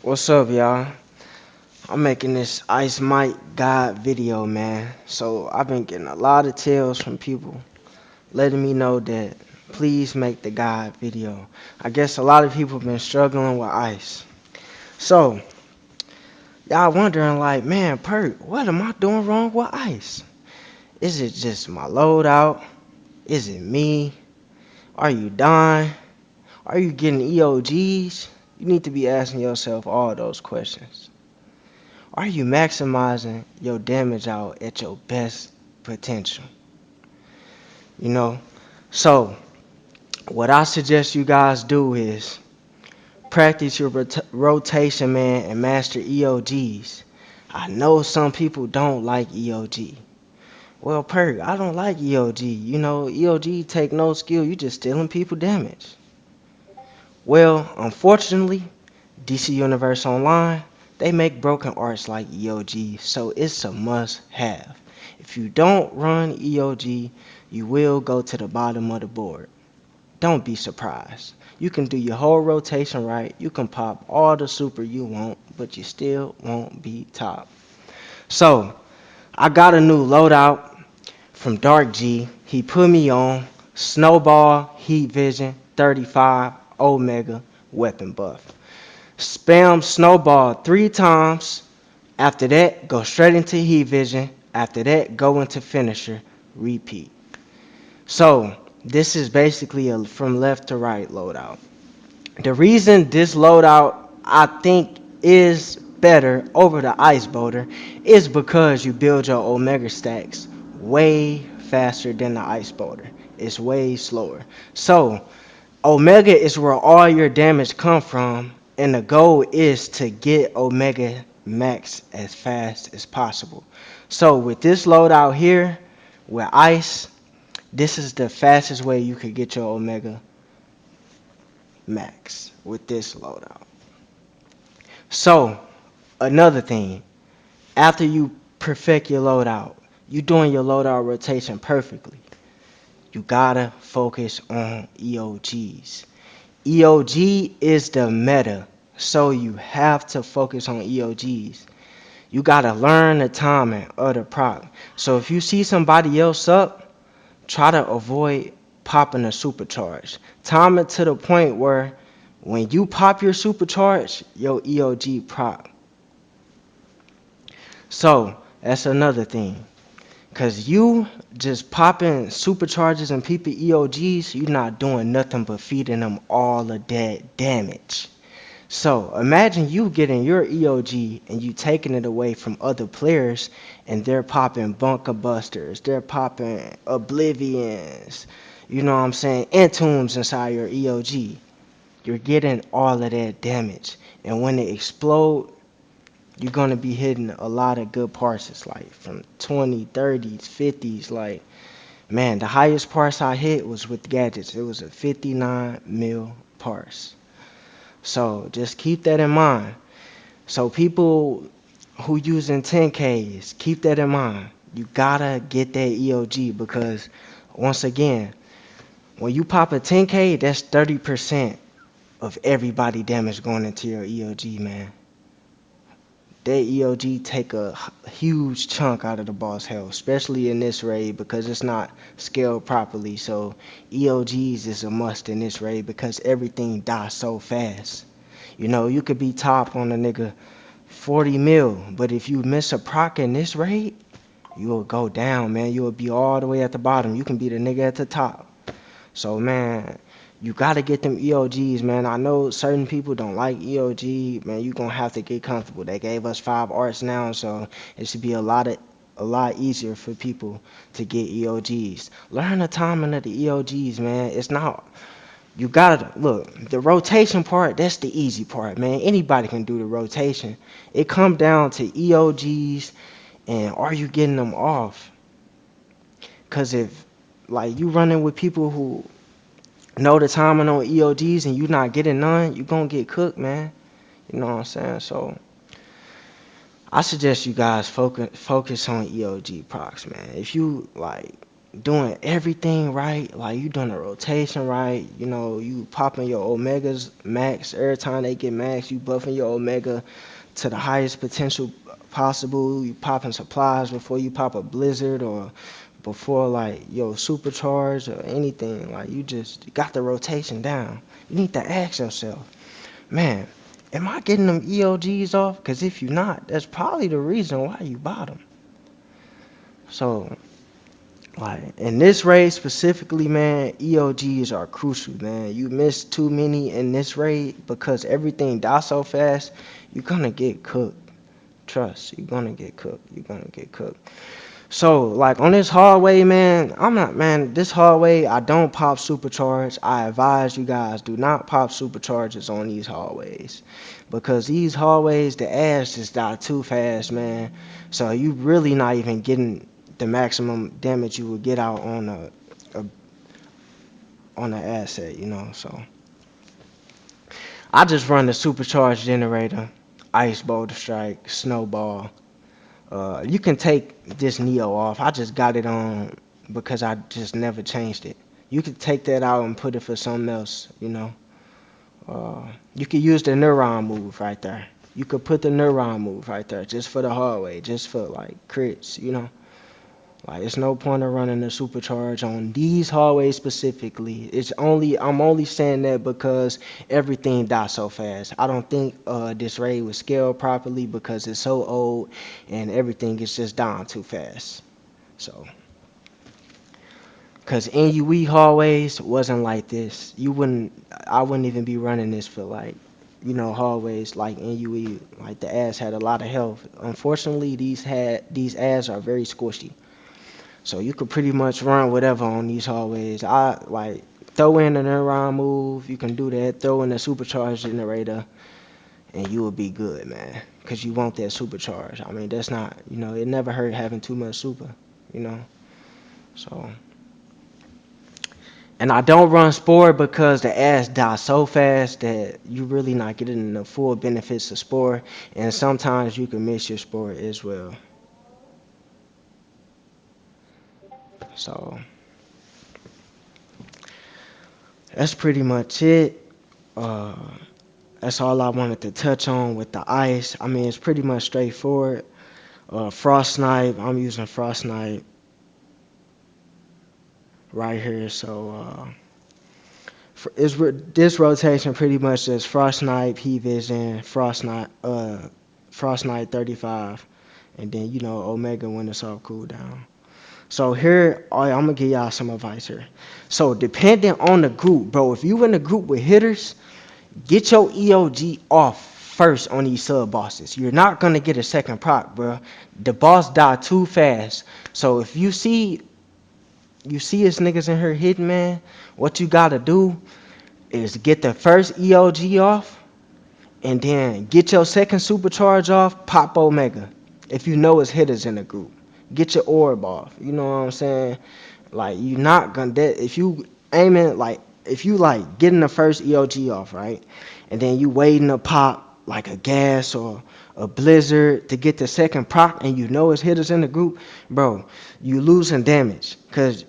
What's up, y'all? I'm making this Ice Mike God video, man. So I've been getting a lot of tells from people letting me know that please make the God video. I guess a lot of people have been struggling with ice. So y'all wondering like, man, Perk, what am I doing wrong with ice? Is it just my loadout? Is it me? Are you dying? Are you getting EOGs? You need to be asking yourself all those questions. Are you maximizing your damage out at your best potential? You know? So, what I suggest you guys do is practice your rotation, man, and master EOGs. I know some people don't like EOG. Well, Perk, I don't like EOG. You know, EOG take no skill. You just stealing people damage. Well, unfortunately, DC Universe Online, they make broken arts like EOG, so it's a must have. If you don't run EOG, you will go to the bottom of the board. Don't be surprised. You can do your whole rotation right, you can pop all the super you want, but you still won't be top. So, I got a new loadout from Dark G. He put me on Snowball, Heat Vision, 35, Omega, Weapon Buff. Spam Snowball 3 times. After that, go straight into Heat Vision. After that, go into Finisher. Repeat. So, this is basically a from left to right loadout. The reason this loadout I think is better over the Ice Boulder is because you build your Omega stacks way faster than the Ice Boulder. It's way slower. So, Omega is where all your damage come from, and the goal is to get Omega max as fast as possible. So with this loadout here, with Ice, this is the fastest way you could get your Omega max with this loadout. So another thing, after you perfect your loadout, you doing your loadout rotation perfectly. You gotta focus on EOGs. EOG is the meta, so you have to focus on EOGs. You gotta learn the timing of the proc. So if you see somebody else up, try to avoid popping a supercharge. Time it to the point where when you pop your supercharge, your EOG proc. So that's another thing. Cause you just popping supercharges and people EOGs, you're not doing nothing but feeding them all of that damage. So imagine you getting your EOG and you taking it away from other players and they're popping bunker busters, they're popping oblivions, you know what I'm saying, entombs inside your EOG. You're getting all of that damage. And when it explode, you're gonna be hitting a lot of good parses, like from 20, 30s, 50s. Like, man, the highest parse I hit was with gadgets. It was a 59 mil parse. So just keep that in mind. So people who using 10Ks, keep that in mind. You gotta get that EOG because once again, when you pop a 10K, that's 30% of everybody damage going into your EOG, man. That EOG take a huge chunk out of the boss health, especially in this raid because it's not scaled properly. So EOGs is a must in this raid because everything dies so fast. You know, you could be top on a nigga 40 mil, but if you miss a proc in this raid, you'll go down, man. You'll be all the way at the bottom. You can be the nigga at the top. So, man, you gotta get them EOGs, man. I know certain people don't like EOG, man. You gonna have to get comfortable. They gave us 5 arts now, so it should be a lot easier for people to get EOGs. Learn the timing of the EOGs, man. It's not. You gotta look. The rotation part, that's the easy part, man. Anybody can do the rotation. It come down to EOGs and are you getting them off? Cause if like you running with people who know the timing on EOGs and you not getting none, you gonna get cooked, man. You know what I'm saying? So I suggest you guys focus on EOG procs, man. If you like doing everything right, like you doing the rotation right, you know, you popping your omegas max every time they get max, you buffing your omega to the highest potential possible, you popping supplies before you pop a blizzard or before like your supercharge or anything, like you just got the rotation down. You need to ask yourself, man, am I getting them EOGs off? Because if you're not, that's probably the reason why you bought them. So like in this raid specifically, man, EOGs are crucial, man. You miss too many in this raid because everything dies so fast, you're gonna get cooked. Trust, you're gonna get cooked. You're gonna get cooked. So like on this hallway, man, this hallway, I don't pop supercharge. I advise you guys do not pop supercharges on these hallways. Because these hallways, the ass just die too fast, man. So you really not even getting the maximum damage you would get out a on the asset, you know. So I just run the supercharged generator, ice boulder strike, snowball. You can take this Neo off. I just got it on because I just never changed it. You could take that out and put it for something else, you know. You could use the neuron move right there. You could put the neuron move right there just for the hallway, just for like crits, you know. Like it's no point of running a supercharge on these hallways specifically. I'm only saying that because everything dies so fast. I don't think this raid was scaled properly because it's so old and everything is just dying too fast. So, cause NUE hallways wasn't like this. I wouldn't even be running this for like, you know, hallways like NUE. Like the ass had a lot of health. Unfortunately, these ads are very squishy. So you could pretty much run whatever on these hallways. I like throw in a neuron move. You can do that. Throw in a supercharged generator, and you will be good, man. Cause you want that supercharge. I mean, that's not, you know, it never hurt having too much super, you know. So, and I don't run Spore because the ass dies so fast that you really not getting the full benefits of Spore, and sometimes you can miss your Spore as well. So that's pretty much it. Uh, That's all I wanted to touch on with the ice. I mean, it's pretty much straightforward. Frost Snipe, I'm using Frost Snipe right here. So this rotation pretty much is Frost Snipe, Heat Vision, Frost Snipe 35, and then you know Omega when it's off cooldown. So here, I'm gonna give y'all some advice here. So depending on the group, bro, if you in a group with hitters, get your EOG off first on these sub bosses. You're not gonna get a second proc, bro. The boss died too fast. So if you see his niggas in here hitting, man, what you gotta do is get the first EOG off, and then get your second supercharge off. Pop Omega. If you know it's hitters in the group, get your orb off. You know what I'm saying? Like you not gonna if you aiming like if you like getting the first EOG off, right? And then you waiting to pop like a gas or a blizzard to get the second proc and you know it's hitters in the group, bro, you losing damage because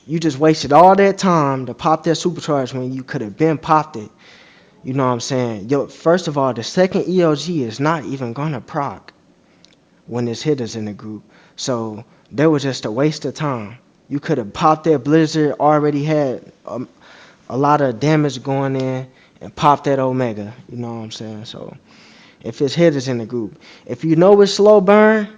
you just wasted all that time to pop that supercharge when you could have been popped it. You know what I'm saying? Yo, first of all, the second EOG is not even gonna proc when there's hitters in the group. So that was just a waste of time. You could have popped that blizzard, already had a lot of damage going in, and popped that Omega. You know what I'm saying? So if it's hitters in the group, if you know it's slow burn,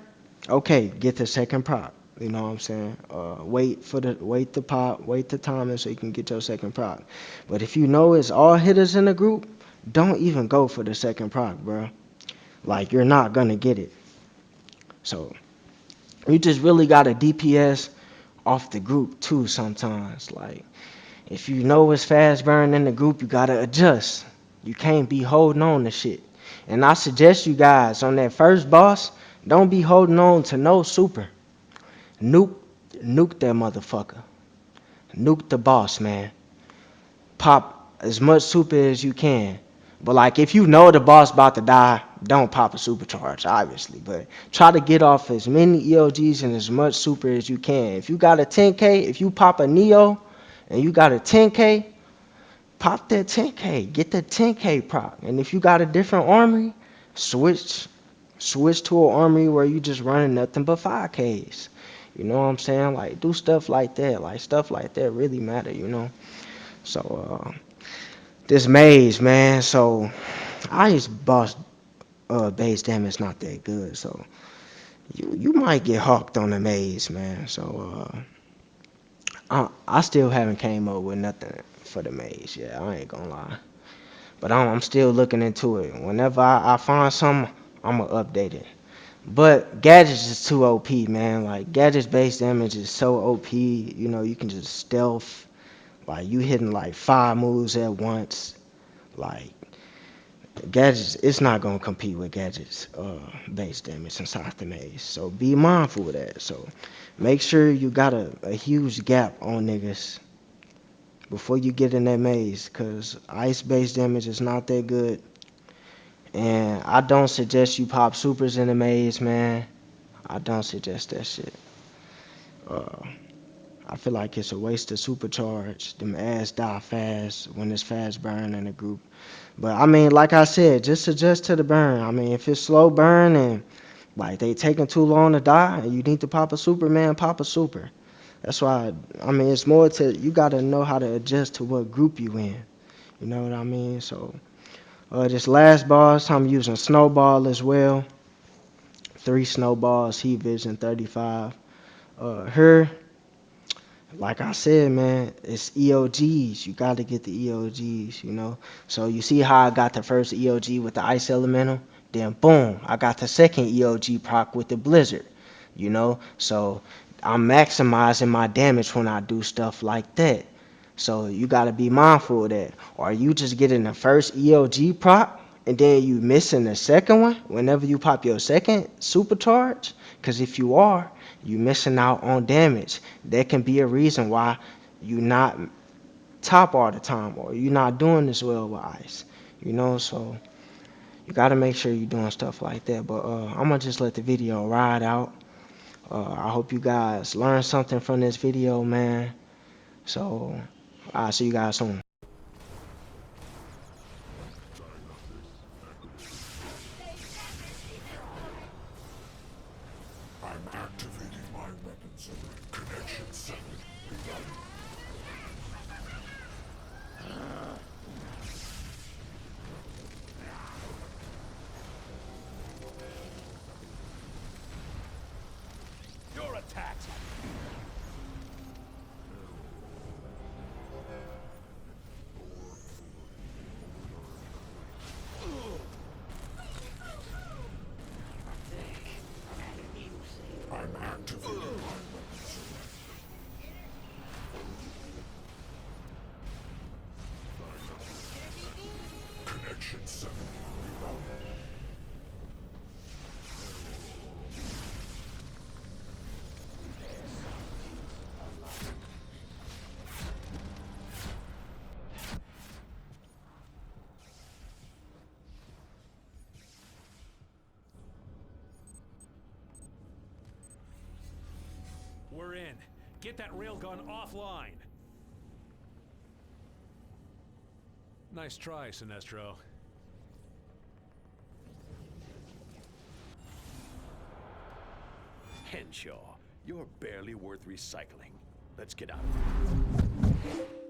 okay, get the second prop. You know what I'm saying? Wait the pop, wait the timing so you can get your second prop. But if you know it's all hitters in the group, don't even go for the second prop, bro. Like you're not gonna get it. So you just really gotta DPS off the group too sometimes. Like if you know it's fast burn in the group, you gotta adjust. You can't be holding on to shit. And I suggest you guys on that first boss, don't be holding on to no super. Nuke, nuke that motherfucker. Nuke the boss, man. Pop as much super as you can. But like if you know the boss about to die, don't pop a supercharge, obviously, but try to get off as many EOGs and as much super as you can. If you got a 10K, if you pop a Neo and you got a 10K, pop that 10K. Get that 10K proc. And if you got a different armory, switch to an armory where you just running nothing but 5Ks. You know what I'm saying? Like, do stuff like that. Like, stuff like that really matter, you know? So, this maze, man. So, Ice boss base damage not that good. So, you might get hawked on the maze, man. So, I still haven't came up with nothing for the maze. Yeah, I ain't gonna lie. But I'm still looking into it. Whenever I find something, I'm going to update it. But Gadgets is too OP, man. Like, Gadgets base damage is so OP. You know, you can just stealth. Like, you hitting like 5 moves at once. Like, Gadgets, it's not going to compete with Gadgets base damage inside the maze. So be mindful of that. So make sure you got a huge gap on niggas before you get in that maze. Because ice base damage is not that good. And I don't suggest you pop supers in the maze, man. I don't suggest that shit. Uh, I feel like it's a waste of supercharge. Them ass die fast when it's fast burn in a group. But I mean, like I said, just adjust to the burn. I mean, if it's slow burn and like they taking too long to die and you need to pop a super, man, pop a super. That's why, I mean, it's more to, you got to know how to adjust to what group you in. You know what I mean? So, this last boss, I'm using Snowball as well. 3 snowballs, heat vision, 35. Her, like I said, man, it's EOGs. You got to get the EOGs, you know. So you see how I got the first EOG with the Ice Elemental? Then boom, I got the second EOG proc with the Blizzard, you know. So I'm maximizing my damage when I do stuff like that. So you got to be mindful of that. Or you just getting the first EOG proc and then you missing the second one whenever you pop your second supercharge? Because if you are, you missing out on damage. That can be a reason why you not top all the time or you not doing this well with ice. You know, so you got to make sure you're doing stuff like that. But I'm going to just let the video ride out. I hope you guys learned something from this video, man. So I'll see you guys soon. I'm activating my weapons. Connection 7. You're attacked. I'm activating my weapons. Connection 7. We're in. Get that railgun offline. Nice try, Sinestro. Henshaw, you're barely worth recycling. Let's get out of here.